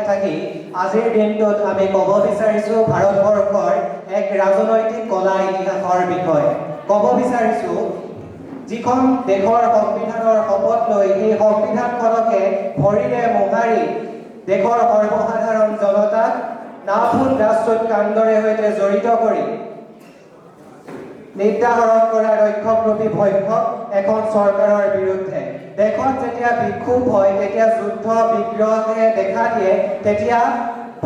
থাকি আজিৰ দিনটোত আমি ক'ব বিচাৰিছো ভাৰতবৰ্ষৰ এক ৰাজনৈতিক কলা ইতিহাসৰ বিষয়ে ক'ব বিচাৰিছো যিখন দেশৰ সংবিধানৰ শপত লৈ এই সংবিধানখনকে ভৰিৰে মোহাৰি দেশৰ সৰ্বসাধাৰণ জনতাক নাফুল ৰাষ্ট্ৰত কাণ্ডৰে সৈতে জড়িত কৰি নিৰ্ধাৰণ কৰা ৰক্ষকৰূপী ভক্ষক এখন চৰকাৰৰ বিৰুদ্ধে দেশত যেতিয়া বিক্ষোভ হয় তেতিয়া যুদ্ধ বিগ্ৰহে দেখা দিয়ে তেতিয়া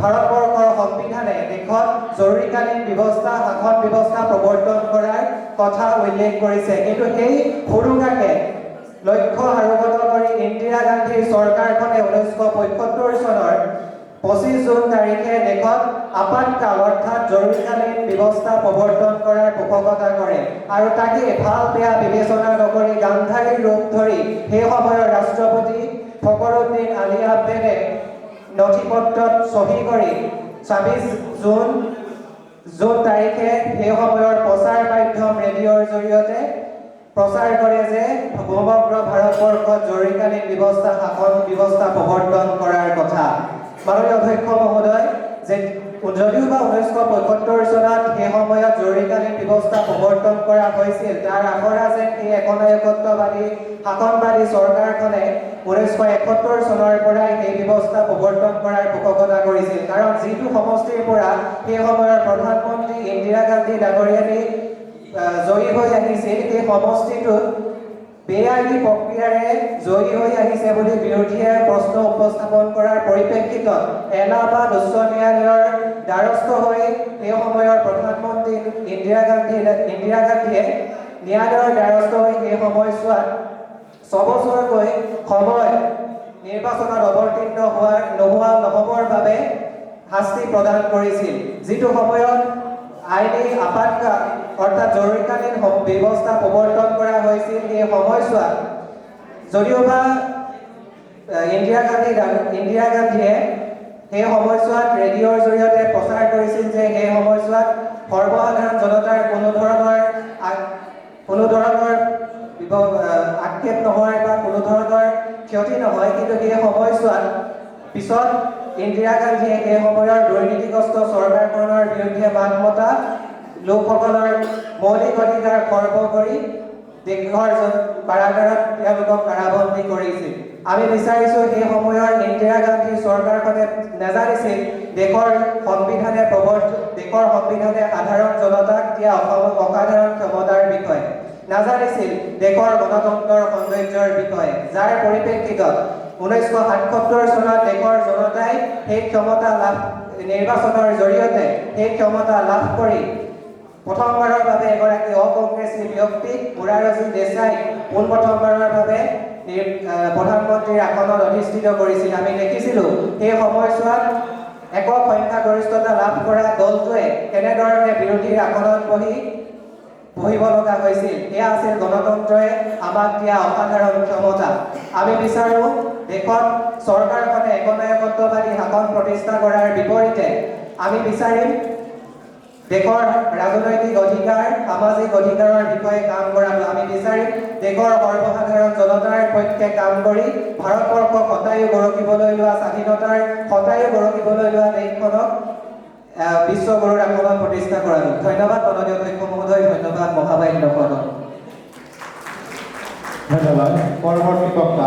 ভাৰতবৰ্ষৰ সংবিধানে দেশত জৰুৰীকালীন ব্যৱস্থা শাসন ব্যৱস্থা প্ৰৱৰ্তন কৰাৰ কথা উল্লেখ কৰিছে কিন্তু এই সুৰুঙাকে লক্ষ্য আৰোপিত কৰি ইন্দিৰা গান্ধীৰ চৰকাৰখনে 1975 চনৰ 25 জুন তাৰিখে দেশত আপাতকাল অৰ্থাৎ জৰুৰীকালীন ব্যৱস্থা প্ৰৱৰ্তন কৰাৰ পোষকতা কৰে আৰু তাকে ভাল বেয়া বিবেচনা নকৰি গান্ধাৰীৰ ৰূপ ধৰি সেই সময়ৰ ৰাষ্ট্ৰপতি ফখৰুদ্দিন আলী আহমেদে নথিপত্ৰত চহী কৰি 26 জুন তাৰিখে সেই সময়ৰ প্ৰচাৰ মাধ্যম ৰেডিঅ'ৰ জৰিয়তে প্ৰচাৰ কৰে যে সমগ্ৰ ভাৰতবৰ্ষত জৰুৰীকালীন ব্যৱস্থা শাসন ব্যৱস্থা প্ৰৱৰ্তন কৰাৰ কথা মাননীয় অধ্যক্ষ মহোদয় যে যদিওবা 1975 চনত সেই সময়ত জৰুৰীকালীন ব্যৱস্থা প্ৰৱৰ্তন কৰা হৈছিল তাৰ আখৰা যেন এই একনায়কত্ববাদী শাসনবাদী চৰকাৰখনে 1971 চনৰ পৰাই সেই ব্যৱস্থা প্ৰৱৰ্তন কৰাৰ পোষকতা কৰিছিল কাৰণ যিটো সমষ্টিৰ পৰা সেই সময়ৰ প্ৰধানমন্ত্ৰী ইন্দিৰা গান্ধী ডাঙৰীয়ানী জয়ী হৈ আহিছিল সেই সমষ্টিটোত বেআইনী প্ৰক্ৰিয়াৰে জয়ী হৈ আহিছে বুলি বিৰোধীয়ে প্ৰশ্ন উপস্থাপন কৰাৰ পৰিপ্ৰেক্ষিতত এলাহাবাদ উচ্চ ন্যায়ালয়ৰ দ্বাৰস্থ হৈ সেই সময়ৰ প্ৰধানমন্ত্ৰী ইন্দিৰা গান্ধীয়ে ন্যায়ালয়ৰ দ্বাৰস্থ হৈ সেই সময়ছোৱাত 6 বছৰকৈ সময় নিৰ্বাচনত অৱতীৰ্ণ নহবৰ বাবে শাস্তি প্ৰদান কৰিছিল যিটো সময়ত আইনী আপাতকাল অৰ্থাৎ জৰুৰীকালীন ব্যৱস্থা প্ৰৱৰ্তন কৰা হৈছিল এই সময়ছোৱাত যদিওবা ইন্দিৰা গান্ধীয়ে সেই সময়ছোৱাত ৰেডিঅ'ৰ জৰিয়তে প্ৰচাৰ কৰিছিল যে সেই সময়ছোৱাত সৰ্বসাধাৰণ জনতাৰ কোনো ধৰণৰ আক্ষেপ নহয় বা কোনো ধৰণৰ ক্ষতি নহয় কিন্তু সেই সময়ছোৱাত পিছত ইন্দিৰা গান্ধীয়ে সেই সময়ৰ দুৰ্নীতিগ্ৰস্ত চৰকাৰখনৰ বিৰুদ্ধে মাত মতা লোকসকলৰ মৌলিক অধিকাৰ খৰ্ব কৰি দেশৰ কাৰাগাৰত তেওঁলোকক কাৰাবন্দী কৰিছিল আমি বিচাৰিছো সেই সময়ৰ ইন্দিৰা গান্ধীৰ চৰকাৰখনে নাজানিছিল দেশৰ সংবিধানে সাধাৰণ জনতাক দিয়া অসাধাৰণ ক্ষমতাৰ বিষয়ে নাজানিছিল দেশৰ গণতন্ত্ৰৰ সৌন্দৰ্যৰ বিষয়ে যাৰ পৰিপ্ৰেক্ষিতত 1977 চনত দেশৰ জনতাই সেই ক্ষমতা লাভ নিৰ্বাচনৰ জৰিয়তে সেই ক্ষমতা লাভ কৰি প্ৰথমবাৰৰ বাবে এগৰাকী অকংগ্ৰেছী ব্যক্তিক মোৰাৰজী দেশাই পোনপ্ৰথমবাৰৰ বাবে প্ৰধানমন্ত্ৰীৰ আসনত অধিষ্ঠিত কৰিছিল আমি দেখিছিলো সেই সময়ছোৱাত একক সংখ্যাগৰিষ্ঠতা লাভ কৰা দলটোৱে কেনেধৰণে বিৰোধীৰ আসনত বহিব লগা হৈছিল এয়া আছিল গণতন্ত্ৰই আমাক দিয়া অসাধাৰণ ক্ষমতা আমি বিচাৰো দেশত চৰকাৰখনে একনায়কত্ববাদী শাসন প্ৰতিষ্ঠা কৰাৰ বিপৰীতে আমি বিচাৰিম দেশৰ ৰাজনৈতিক অধিকাৰ সামাজিক অধিকাৰৰ বিষয়ে কাম কৰাটো আমি বিচাৰিম দেশৰ সৰ্বসাধাৰণ জনতাৰ পক্ষে কাম কৰি ভাৰতবৰ্ষক শতায়ু গঢ়িবলৈ লোৱা স্বাধীনতাৰ শতায়ু গঢ়িবলৈ লোৱা দেশখনক বিশ্বগুৰুৰ আসনত প্ৰতিষ্ঠা কৰাটো ধন্যবাদ মাননীয় অধ্যক্ষ মহোদয় ধন্যবাদ মহামান্য ধন্যবাদ পৰৱৰ্তী বক্তা